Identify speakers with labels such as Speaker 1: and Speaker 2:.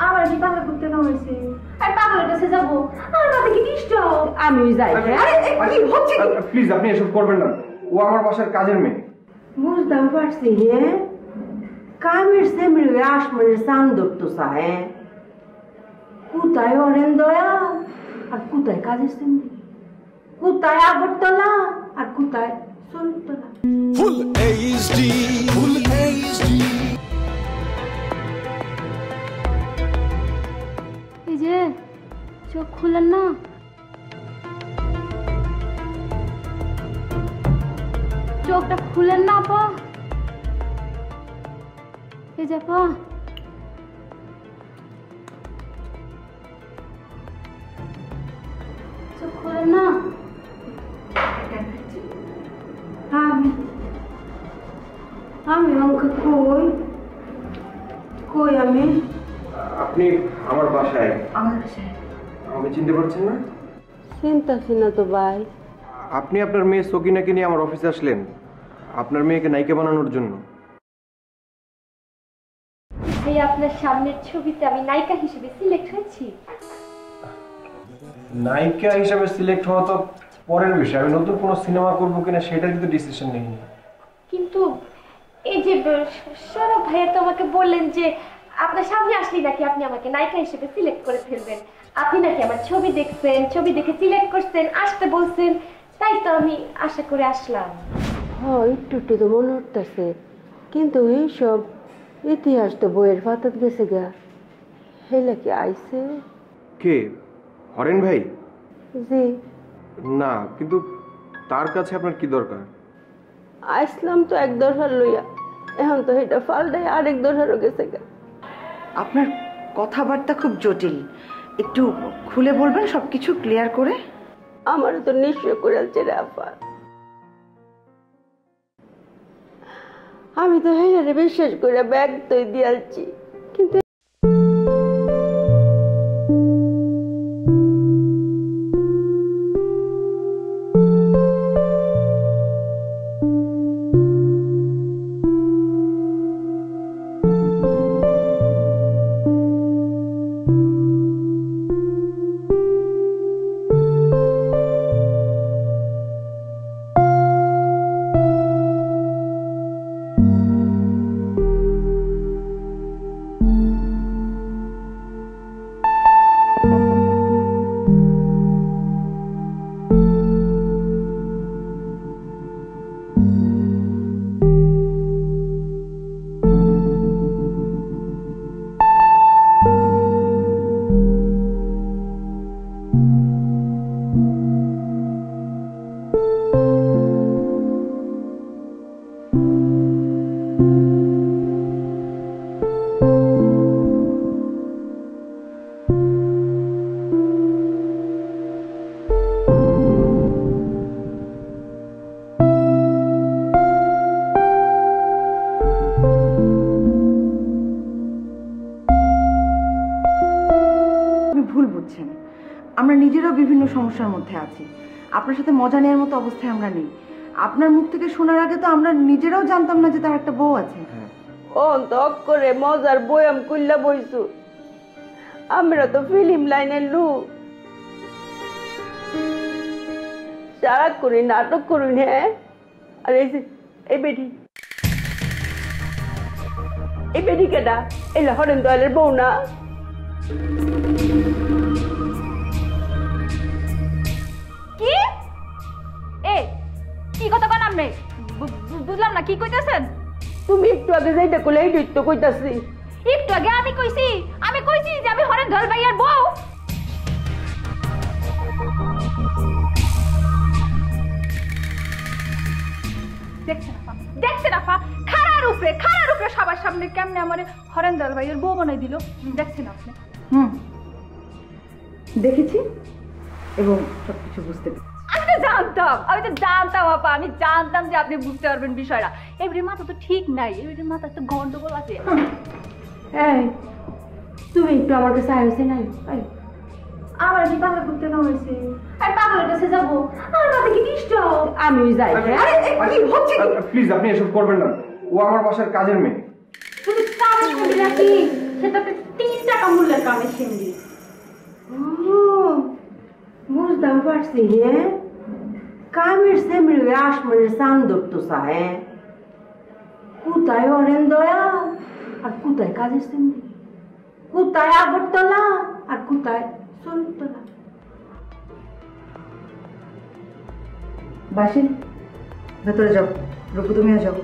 Speaker 1: আমার কি পাগল করতে না হয়েছে? আর পাগলের কাছে যাবো? আমার মাথা কি ডিস্টার্ব?
Speaker 2: আমি যাই।
Speaker 3: কি হচ্ছে? প্লিজ আপনি এসব করবেন না, ও আমার বাসার কাজের মেয়ে।
Speaker 2: বুঝতাম পারছি। হ্যাঁ, কামের সেমরি আসমানের চান ধরতো চায়। কোথায় অরেন দয়া আর কোথায় কাজের সেমরি, কোথায় আগরতলা আর কোথায় চলতলা। Full HD, full HD.
Speaker 1: এই যে চোখ খুলেন না, চোখটা খুলেন না আপা। এই যে আপা, চোখ খুলেন না।
Speaker 2: আমি অঙ্ক কই কই আমি?
Speaker 3: আপনি আমার বাসায়।
Speaker 2: আমার বাসায়?
Speaker 3: আমাকে চিনতে পারছেন না?
Speaker 2: চিন্তাছি না তো ভাই।
Speaker 3: আপনি আপনার মেয়ে সকিনাকে নিয়ে আমার অফিসে আসলেন আপনার মেয়েকে নায়িকা বানানোর জন্য।
Speaker 1: এই আপনার সামনের ছবিতে আমি নায়িকা হিসেবে সিলেক্ট হয়েছি।
Speaker 3: নায়িকা হিসেবে সিলেক্ট হওয়া তো পরের বিষয়, আমি নতুন কোনো সিনেমা করবো কিনা সেটার কিন্তু ডিসিশন নেইনি।
Speaker 1: কিন্তু এই যে সৌরভ ভাইয়া তো আমাকে বললেন যে আপনার সামনে আসলে নাকি আপনি আমাকে নায়িকা হিসেবে সিলেক্ট করে ফেলবেন। আপনি নাকি আমার ছবি দেখছেন, ছবি দেখে সিলেক্ট করছেন, আসতে বলছেন, তাই তো আমি আশা করে আসলাম।
Speaker 2: হ্যাঁ, একটু একটু তো মনে উঠতেছে, কিন্তু এইসব ইতিহাস তো বইয়ের পাতাত গেছে গা। হেলে কি আইছে?
Speaker 3: কে? হরেন ভাই?
Speaker 2: জি
Speaker 3: না, কিন্তু তার কাছে আপনার কি দরকার?
Speaker 2: আইসলাম তো এক দরকার লইয়া, এখন তো এটা ফালটাই আরেক দরকারও গেছে গা।
Speaker 4: আপনার কথাবার্তা খুব জটিল, একটু খুলে বলবেন সবকিছু ক্লিয়ার করে?
Speaker 2: আমারও তো নিশ্চয় করে আলছে রে আপা। আমি তো হেলারে বিশ্বাস করে ব্যাগ তৈ দিয়ালছি, কিন্তু
Speaker 4: আমরা নিজেরাও বিভিন্ন সমস্যার মধ্যে আছি, আপনার সাথে মজা নেওয়ার মতো অবস্থায় আমরা নেই। আপনার মুখ থেকে শোনার আগে তো আমরা নিজেরাও জানতাম না যে তার একটা বউ আছে।
Speaker 2: ও তক করে মজার বয়াম কুল্লা বইছু, আমরা তো ফিল্ম লাইনের লোক, সারা করি নাটক করুন। হ্যাঁ, আর এই বেটি কেটা? এই হরেন দয়ালের বউ না?
Speaker 1: কি কি কথা কন আপনি? বুঝলাম না, কি কইতেছেন?
Speaker 2: তুমি একটু আগে যাইটা কইলে এই তো কইতাছি।
Speaker 1: একটু আগে আমি কইছি যে আমি হরেন দয়াল ভাইয়ার বউ। দেখছেন আপা, খারার উপরে সবার সামনে কেমনে আমার হরেন দয়াল ভাইয়ার বউ বানাই দিল। দেখছেন আপনি?
Speaker 4: দেখেছি এবং সবকিছু বুঝতে পেরেছি।
Speaker 1: আমি তো জানতাম আপা, আমি জানতাম যে আপনি বুঝতে পারবেন বিষয়টা। এবারের মাথা তো ঠিক নাই, এবারের মাথা তো গন্ডগোল আছে।
Speaker 2: এই তুমি একটু আমার কাছে আইছে নাই?
Speaker 1: আমার কি পাগল করতে না হয়েছে? আর পাগলের কাছে যাবো? আমার মাথা কি ডিস্টার্ব?
Speaker 2: আমি যাই।
Speaker 4: কি হচ্ছে?
Speaker 3: প্লিজ আপনি এসব করবেন না, ও আমার বাসার কাজের মেয়ে।
Speaker 1: শুধু কাজের মেয়ে নাকি? সেটা আপনি 3 টাকা মূল্যের কামের সিমড়ি।
Speaker 2: বুঝতাম পারছি, হ্যাঁ কামের সেমরি আসমানের চান ধরতো চায়, কোথায় অরেন দয়া আর কোথায় কাজের সেমরি, কোথায় আগরতলা আর কোথায় শরীরতলা।
Speaker 4: বাসি ভেতরে যাও, রূপু তুমিও যাও।